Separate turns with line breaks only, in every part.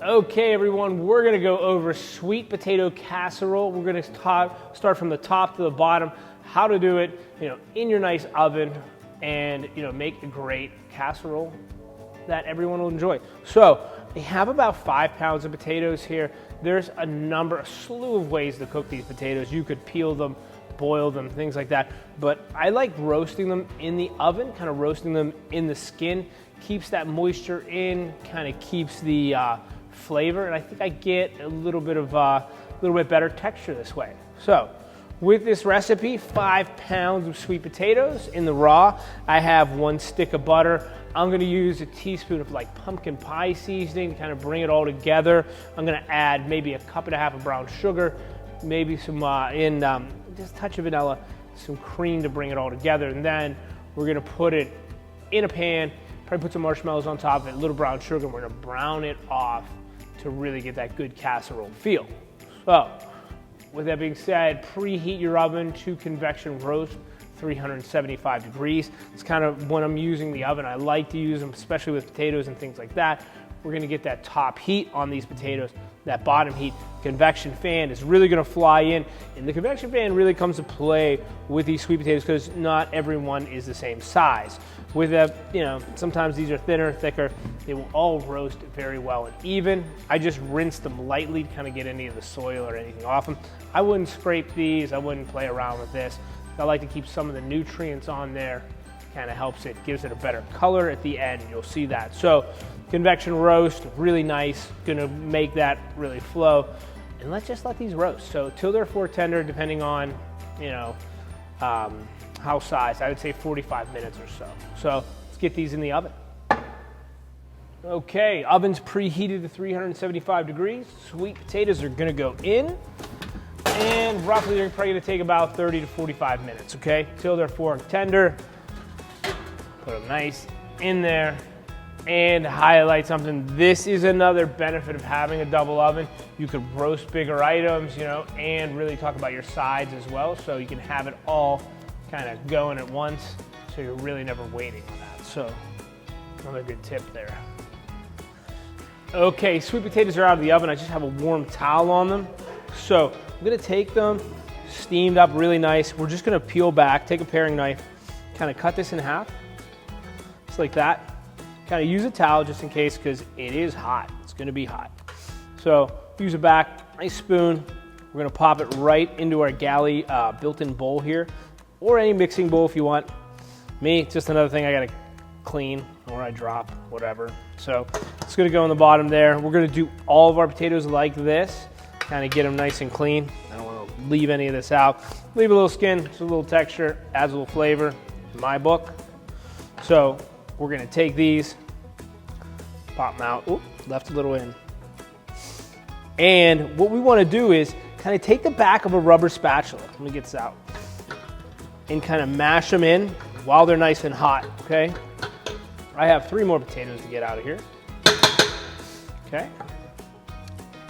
Okay, everyone, we're gonna go over sweet potato casserole. We're gonna start from the top to the bottom, how to do it, in your nice oven, and make a great casserole that everyone will enjoy. So we have about 5 pounds of potatoes here. There's a slew of ways to cook these potatoes. You could peel them, boil them, things like that. But I like roasting them in the oven, kind of roasting them in the skin. Keeps that moisture in, kind of keeps the flavor, and I think I get a little bit better texture this way. So with this recipe, 5 pounds of sweet potatoes in the raw. I have 1 stick of butter. I'm gonna use a teaspoon of pumpkin pie seasoning to kind of bring it all together. I'm gonna add maybe 1.5 cups of brown sugar, maybe some just a touch of vanilla, some cream to bring it all together, and then we're gonna put it in a pan, probably put some marshmallows on top of it, a little brown sugar, and we're gonna brown it off to really get that good casserole feel. So, with that being said, preheat your oven to convection roast, 375 degrees. It's kind of when I'm using the oven, I like to use them, especially with potatoes and things like that. We're gonna get that top heat on these potatoes, that bottom heat. Convection fan is really gonna fly in, and the convection fan really comes to play with these sweet potatoes because not everyone is the same size. With sometimes these are thinner, thicker. They will all roast very well and even. I just rinse them lightly to kind of get any of the soil or anything off them. I wouldn't scrape these. I wouldn't play around with this. I like to keep some of the nutrients on there. Kind of helps it, gives it a better color at the end. You'll see that. So convection roast, really nice. Gonna make that really flow. And let's just let these roast. So till they're fork tender, depending on, how size, I would say 45 minutes or so. So let's get these in the oven. Okay, oven's preheated to 375 degrees. Sweet potatoes are gonna go in, and roughly they're probably gonna take about 30 to 45 minutes, okay? Till they're fork tender. Put them nice in there. And highlight something, this is another benefit of having a double oven. You could roast bigger items, and really talk about your sides as well, so you can have it all kind of going at once, so you're really never waiting on that. So another good tip there. Okay, sweet potatoes are out of the oven. I just have a warm towel on them. So I'm gonna take them, steamed up really nice. We're just gonna peel back, take a paring knife, kind of cut this in half, just like that. Kind of use a towel just in case, because it is hot. It's gonna be hot. So use a nice spoon. We're gonna pop it right into our galley built-in bowl here, or any mixing bowl if you want. Me, it's just another thing I gotta clean, or I drop, whatever. So it's gonna go in the bottom there. We're gonna do all of our potatoes like this, kind of get them nice and clean. I don't wanna leave any of this out. Leave a little skin, just a little texture, adds a little flavor, in my book. So we're gonna take these, pop them out. Oop, left a little in. And what we wanna do is kind of take the back of a rubber spatula, let me get this out, and kind of mash them in while they're nice and hot, okay? I have 3 more potatoes to get out of here. Okay.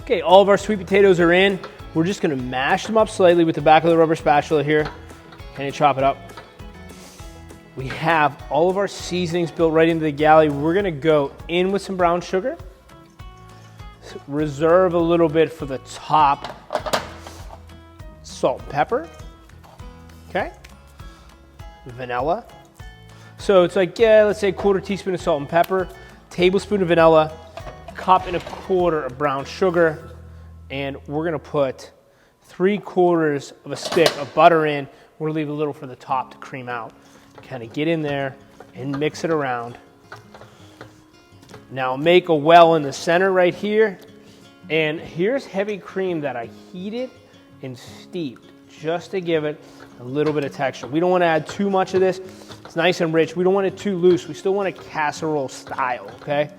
Okay, all of our sweet potatoes are in. We're just gonna mash them up slightly with the back of the rubber spatula here. Can you chop it up? We have all of our seasonings built right into the galley. We're gonna go in with some brown sugar. Reserve a little bit for the top. Salt and pepper. Okay. Vanilla. So it's let's say 1/4 teaspoon of salt and pepper, tablespoon of vanilla, 1.25 cups of brown sugar, and we're gonna put 3/4 of a stick of butter in. We're gonna leave a little for the top to cream out. Kind of get in there and mix it around. Now make a well in the center right here, and here's heavy cream that I heated and steeped just to give it a little bit of texture. We don't want to add too much of this. It's nice and rich. We don't want it too loose. We still want a casserole style, okay?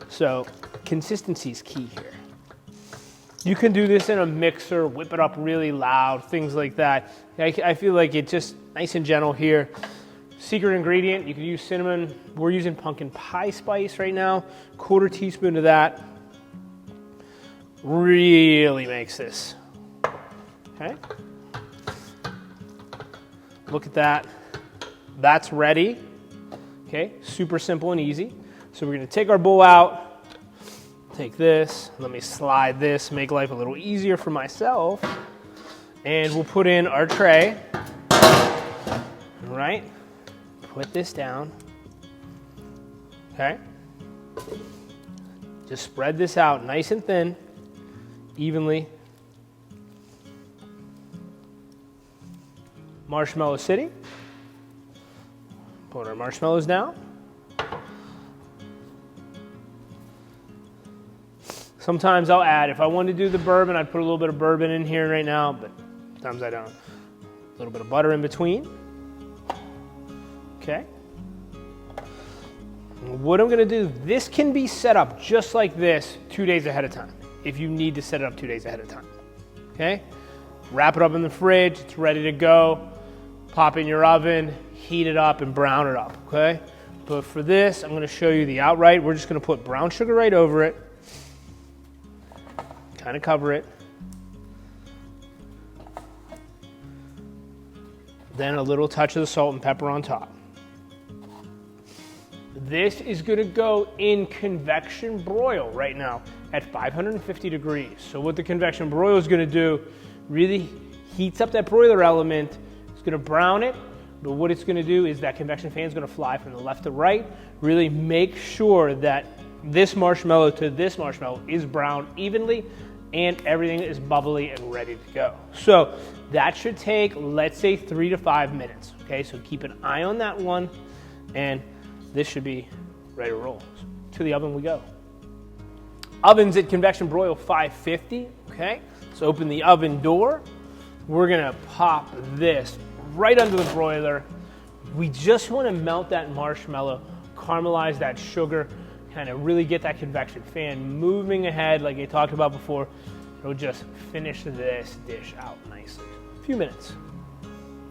So consistency is key here. You can do this in a mixer, whip it up really loud, things like that. I feel like it's just nice and gentle here. Secret ingredient, you can use cinnamon. We're using pumpkin pie spice right now. 1/4 teaspoon of that. Really makes this, okay? Look at that. That's ready. Okay, super simple and easy. So we're gonna take our bowl out, take this, let me slide this, make life a little easier for myself. And we'll put in our tray. All right, put this down. Okay. Just spread this out nice and thin, evenly. Marshmallow City. Put our marshmallows down. Sometimes I'll add, if I want to do the bourbon, I'd put a little bit of bourbon in here right now, but sometimes I don't. A little bit of butter in between. Okay. What I'm going to do, this can be set up just like this 2 days ahead of time, if you need to set it up 2 days ahead of time. Okay? Wrap it up in the fridge, it's ready to go. Pop in your oven, heat it up, and brown it up, okay? But for this, I'm going to show you the outright. We're just going to put brown sugar right over it. Kind of cover it. Then a little touch of the salt and pepper on top. This is going to go in convection broil right now at 550 degrees. So what the convection broil is going to do, really heats up that broiler element. It's going to brown it, but what it's going to do is that convection fan is going to fly from the left to right. Really make sure that this marshmallow to this marshmallow is browned evenly and everything is bubbly and ready to go. So that should take, let's say, 3 to 5 minutes. Okay, so keep an eye on that one, and this should be ready to roll. So to the oven we go. Oven's at convection broil 550. Okay, let's open the oven door. We're gonna pop this right under the broiler. We just want to melt that marshmallow, caramelize that sugar, kind of really get that convection fan moving ahead like I talked about before. It'll just finish this dish out nicely. A few minutes.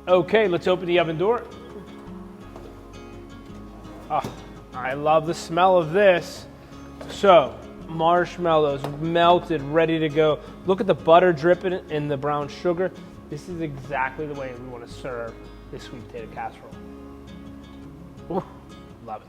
Okay, let's open the oven door. Oh, I love the smell of this. So, marshmallows melted, ready to go. Look at the butter dripping in the brown sugar. This is exactly the way we want to serve this sweet potato casserole. Ooh, love it.